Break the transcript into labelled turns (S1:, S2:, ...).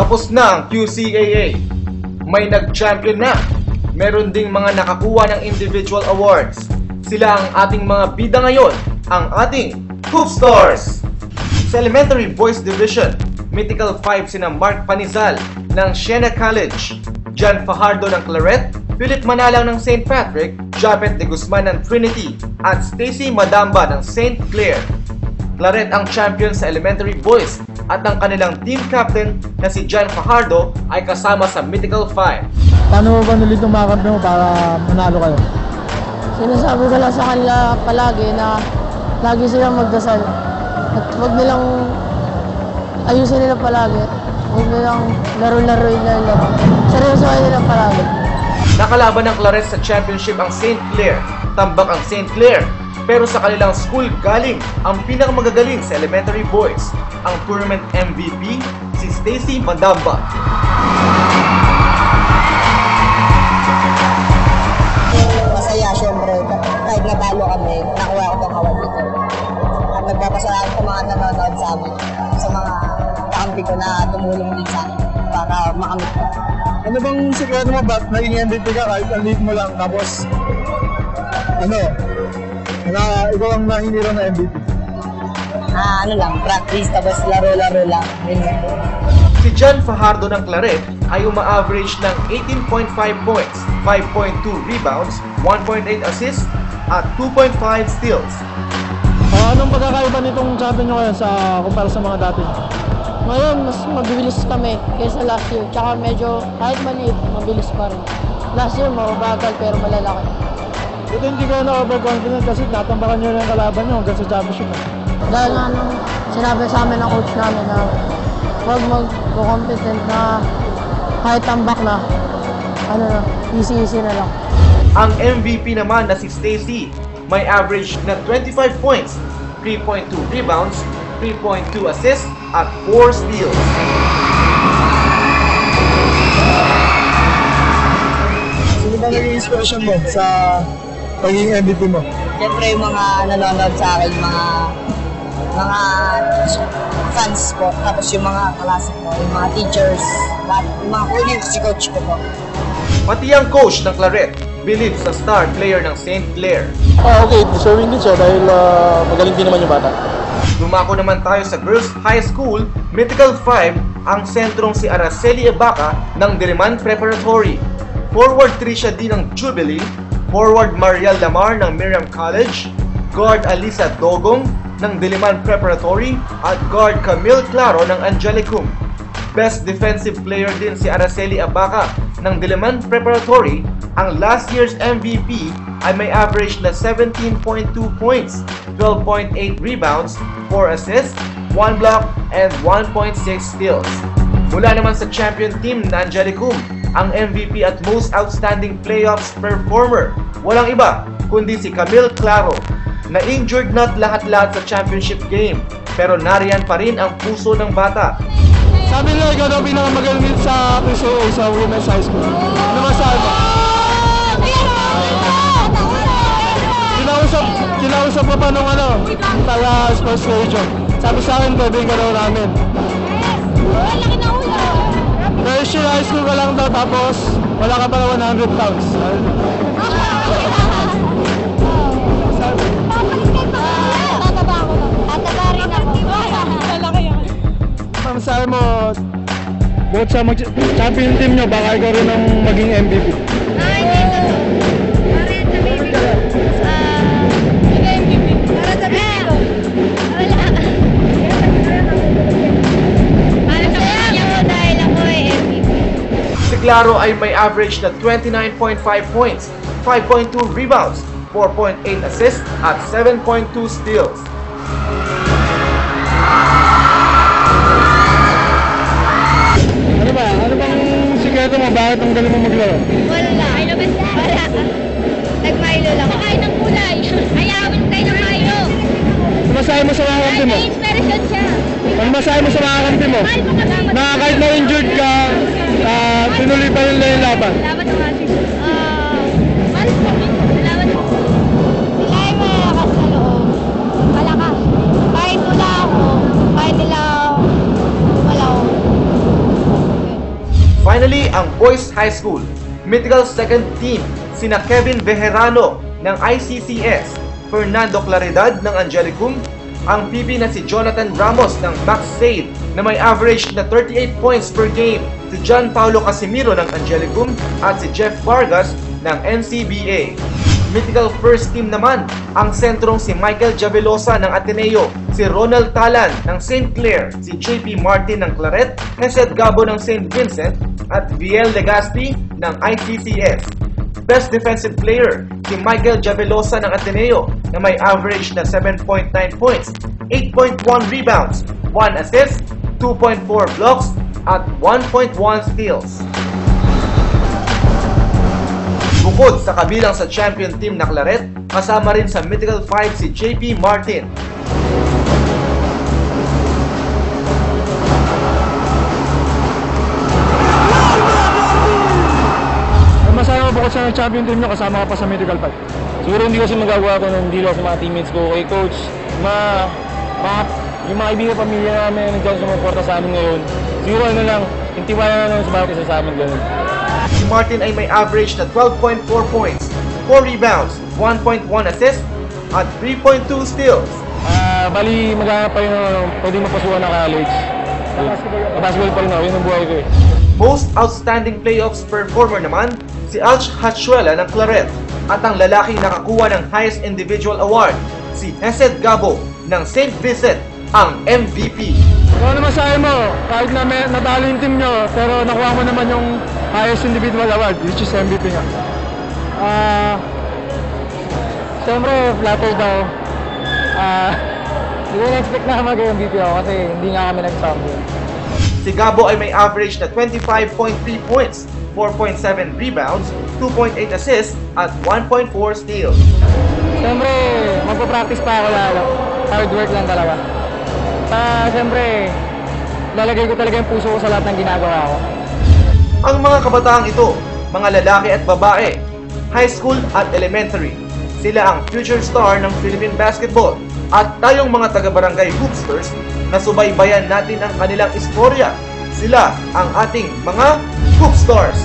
S1: Tapos na ang QCAA. May nag-champion na. Meron ding mga nakakuha ng individual awards. Sila ang ating mga bida ngayon, ang ating Hoop Stars! Sa Elementary Boys Division, Mythical 5 sina Mark Panizal ng Siena College, John Fajardo ng Claret, Philip Manalang ng St. Patrick, Japet de Guzman ng Trinity, at Stacy Madamba ng St. Clair. Claret ang champion sa Elementary Boys at ang kanilang team captain na si John Fajardo ay kasama sa Mythical 5.
S2: Paano mo ba nulit yung mga kampiyon mo para manalo kayo?
S3: Sinasabi ko lang sa kanila palagi na lagi silang magdasal. At huwag nilang ayusin nila palagi. Huwag nilang laro-laroin na laro. Seryosohin nila palagi.
S1: Nakalaban ng Claret sa championship ang St. Clair. Tambak ang St. Clair. Pero sa kanilang school galing ang pinakamagagaling sa Elementary Boys, ang tournament MVP, si Stacy Madamba.
S4: Masaya syempre, kahit natalo kami, nakuha ko ng award dito. At nagpapasalamat ko mga nanonood sa amin, sa mga kakampi ko na tumulong din sa akin para makamit ko.
S2: Ano bang sikreto mo ba't naging MVP ka kahit ang lead mo lang tapos ikaw ang nahinira na MVP?
S4: Practice tapos laro-laro lang.
S1: Si John Fajardo ng Claret ay uma-average ng 18.5 points, 5.2 rebounds, 1.8 assists, at 2.5 steals.
S2: Anong pagkakaiba nitong champion nyo ngayon kumpara sa mga dati?
S3: Ngayon, mas mabilis kami kaysa last year. Tsaka medyo, kahit maliit, mabilis pa rin. Last year, mabagal pero malalaki.
S2: Ito hindi ko na overconfident kasi tatambakan nyo na yung kalaban nyo hanggang sa championship.
S3: Dahil nga nung sinabi sa amin ng coach namin na huwag mag-competent na kahit tambak na, easy-easy na lang.
S1: Ang MVP naman na si Stacy may average na 25 points, 3.2 rebounds, 3.2 assists, at 4 steals.
S2: Sino ba naging inspiration mo sa pagiging MVP mo?
S4: Siyempre yung mga nanonood sa akin, mga fans po, tapos yung mga kalasa ko, yung mga teachers, lahat, yung mga colleagues, si coach ko po.
S1: Pati ang coach ng Claret believes sa star player ng St. Clair.
S2: Okay, deserving din siya dahil magaling din naman yung bata.
S1: Dumako naman tayo sa Girls High School, Mythical 5, ang sentrong si Araceli Abaca ng Diliman Preparatory. Forward 3 siya din ng Jubilee, forward Mariel Lamar ng Miriam College, guard Alisa Dogong ng Diliman Preparatory, at guard Camille Claro ng Angelicum. Best defensive player din si Araceli Abaca ng Diliman Preparatory. Ang last year's MVP ay may average na 17.2 points, 12.8 rebounds, 4 assists, 1 block, and 1.6 steals. Mula naman sa champion team na Angelicum, ang MVP at most outstanding playoffs performer, walang iba kundi si Camille Claro. Na-injured na't lahat-lahat sa championship game, pero nariyan pa rin ang puso ng bata.
S2: Sabi nila ikaw daw pinakamagaling sa PCA sa Women's High School. Ano masabi mo? Kinausap ko pa nung taga sports radio. Sabi sa akin, pwede ka daw namin. First year high school ka lang daw, tapos wala ka pa na 100 pounds. Sabi mo, bukod sa champion team nyo, baka ikaw rin ang maging MVP.
S5: Hindi ko. Para sa baby ko. MVP. Para sa baby ko. Wala. Para sa kanya ko dahil ako ay MVP.
S1: Si Claro ay may average na 29.5 points, 5.2 rebounds, 4.8 assists, at 7.2 steals.
S2: Ano bang sikreto mo? Bakit ang galing mo maglaro?
S5: Wala. Wala. Nag-Milo lang. Nakain ng kulay. Ayawin tayo ng Milo.
S2: Masahe mo sa mga kampi mo?
S5: Inspiration siya.
S2: Ang masahe mo sa mga kampi mo? Na kahit na-injured ka, tinuloy pa rin yung laban.
S5: Salamat sa mga mahal po. Salamat po. Sila ay malakas na loob. Malakas. Kahit wala ako, kahit nila wala ako.
S1: Finally, ang Boys High School Mythical second team sina Kevin Bejerano ng ICCS, Fernando Claridad ng Angelicum, ang PP na si Jonathan Ramos ng Max Sade na may average na 38 points per game, si John Paulo Casimiro ng Angelicum at si Jeff Vargas ng NCBA. Mythical first team naman ang sentrong si Michael Javelosa ng Ateneo, si Ronald Talan ng St. Clair, si JP Martin ng Claret, Hesed Gabo ng St. Vincent at VL Legazpi ng ICCS. Best defensive player si Michael Javelosa ng Ateneo na may average na 7.9 points, 8.1 rebounds, 1 assist, 2.4 blocks at 1.1 steals. Bukod sa kabilang sa champion team na Claret, kasama rin sa Mythical 5 si JP Martin.
S2: Masaya ko bukod sa champion team nyo, kasama ka pa sa Mythical 5.
S6: Siguro hindi kasi magagawa ko ng deal sa mga teammates ko. Kay coach, yung mga kaibigan pamilya namin nandiyan sumuporta sa amin ngayon. Siguro ano lang, intiwala na lang sa bawat isa sa amin ganun.
S1: Si Martin ay may average na 12.4 points, 4 rebounds, 1.1 assists, at 3.2 steals.
S6: Bali, maghanap pa yun pwede mapasukan ng college. Basketball pa rin ako, yun ang buhay ko eh.
S1: Most outstanding playoffs performer naman, si Alch Hachuela ng Claret, at ang lalaking nakakuha ng highest individual award, si Hesed Gabo ng St. Vincent, ang MVP.
S2: Kung ano masahe mo, kahit na natalo yung team nyo, pero nakuha mo naman yung highest individual award, which is MVP nga.
S6: Siyempre, flattered ako. Hindi ko na-expect na mag-MVP ako kasi hindi nga kami nag-champion.
S1: Si Gabo ay may average na 25.3 points, 4.7 rebounds, 2.8 assists, at 1.4 steals.
S6: Siyempre, magpa-practice pa ako lalo. Hard work lang talaga. Siyempre, lalagay ko talaga yung puso ko sa lahat ng ginagawa ko.
S1: Ang mga kabataang ito, mga lalaki at babae, high school at elementary, sila ang future star ng Philippine basketball. At tayong mga taga-barangay hoopsters, na subaybayan natin ang kanilang istorya. Sila ang ating mga hoopstars.